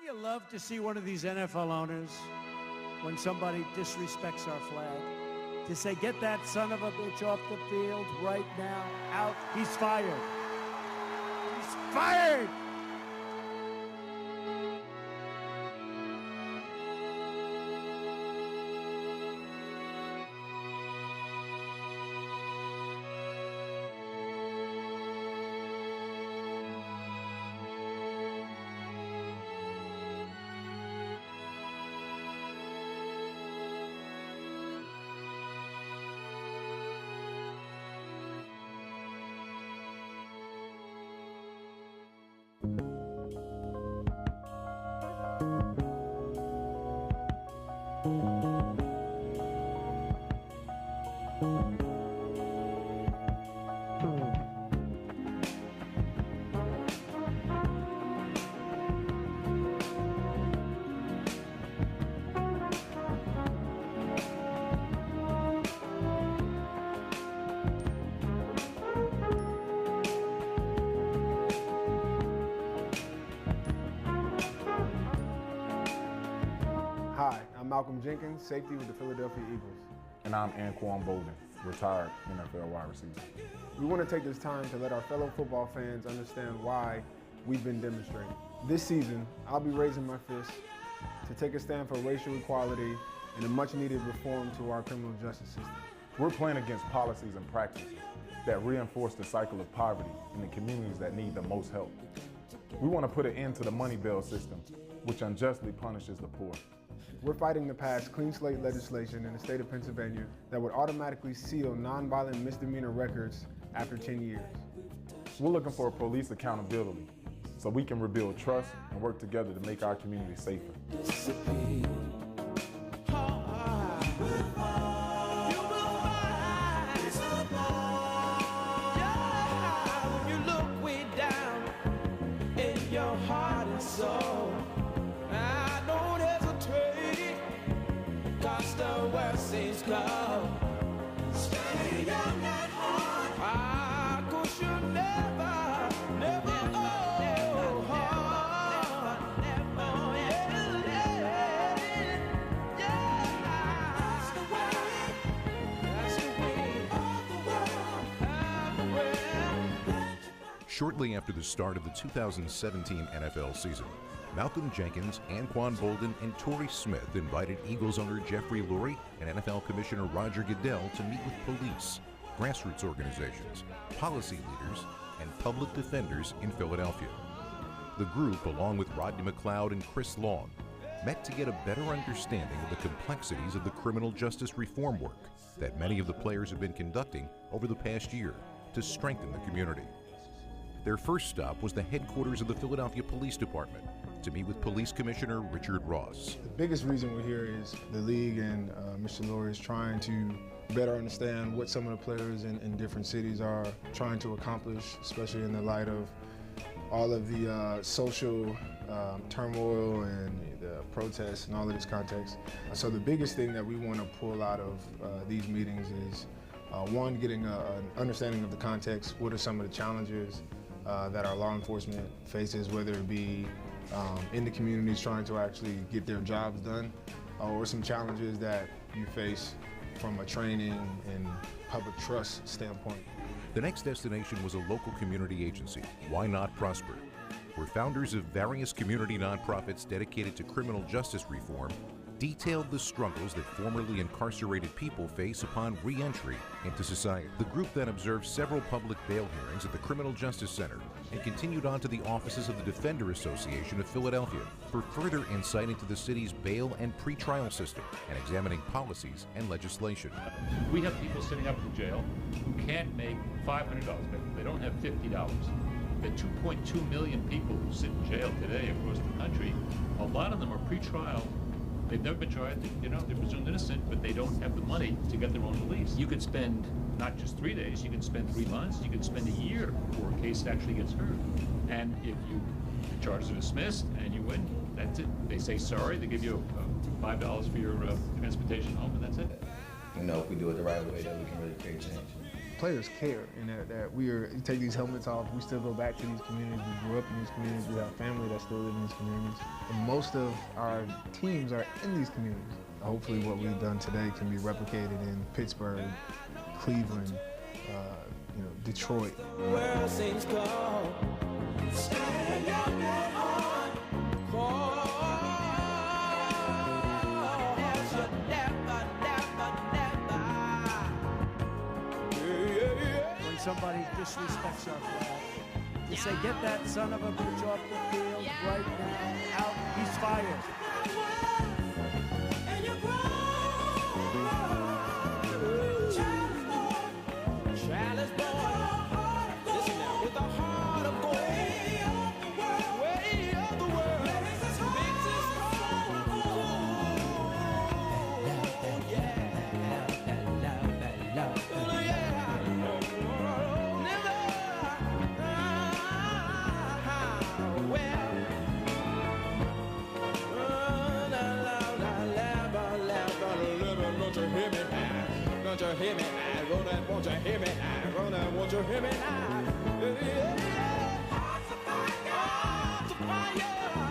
Wouldn't you love to see one of these NFL owners, when somebody disrespects our flag, to say, get that son of a bitch off the field right now, out, he's fired. He's fired! Hi, I'm Malcolm Jenkins, safety with the Philadelphia Eagles. And I'm Anquan Boldin, retired NFL wide receiver. We want to take this time to let our fellow football fans understand why we've been demonstrating. This season, I'll be raising my fist to take a stand for racial equality and a much-needed reform to our criminal justice system. We're playing against policies and practices that reinforce the cycle of poverty in the communities that need the most help. We want to put an end to the money bail system, which unjustly punishes the poor. We're fighting to pass clean slate legislation in the state of Pennsylvania that would automatically seal nonviolent misdemeanor records after 10 years. We're looking for police accountability so we can rebuild trust and work together to make our community safer. Your heart and soul, I don't hesitate, 'cause the worst is gone. Stay young at heart. Ah, 'cause you never old heart. That's the way of the world. Shortly after the start of the 2017 NFL season, Malcolm Jenkins, Anquan Boldin, and Torrey Smith invited Eagles owner Jeffrey Lurie and NFL Commissioner Roger Goodell to meet with police, grassroots organizations, policy leaders, and public defenders in Philadelphia. The group, along with Rodney McLeod and Chris Long, met to get a better understanding of the complexities of the criminal justice reform work that many of the players have been conducting over the past year to strengthen the community. Their first stop was the headquarters of the Philadelphia Police Department to meet with Police Commissioner Richard Ross. The biggest reason we're here is the league and Mr. Lurie is trying to better understand what some of the players in different cities are trying to accomplish, especially in the light of all of the social turmoil and the protests and all of this context. So the biggest thing that we want to pull out of these meetings is one, getting an understanding of the context. What are some of the challenges that our law enforcement faces, whether it be in the communities trying to actually get their jobs done, or some challenges that you face from a training and public trust standpoint. The next destination was a local community agency, Why Not Prosper, where founders of various community nonprofits dedicated to criminal justice reform detailed the struggles that formerly incarcerated people face upon re-entry into society. The group then observed several public bail hearings at the Criminal Justice Center and continued on to the offices of the Defender Association of Philadelphia for further insight into the city's bail and pretrial system and examining policies and legislation. We have people sitting up in jail who can't make $500, but they don't have $50. The 2.2 million people who sit in jail today across the country, a lot of them are pretrial. They've never been tried, they're presumed innocent, but they don't have the money to get their own release. You could spend not just 3 days, you could spend 3 months, you could spend a year before a case actually gets heard. And if the charges are dismissed and you win, that's it. They say sorry, they give you $5 for your transportation home, and that's it. you know, if we do it the right way, that we can really create change. Players care, and that you take these helmets off, we still go back to these communities, we grew up in these communities, we have family that still live in these communities, and most of our teams are in these communities. Hopefully what we've done today can be replicated in Pittsburgh, Cleveland, you know, Detroit. The world seems cold. Stay young and hard. When somebody disrespects our flag, to say, get that son of a bitch off the field right now, out, he's fired. Won't you hear me now? Ronan, won't you hear me now? Ronan, won't you hear me now? Hearts of fire, hearts of fire.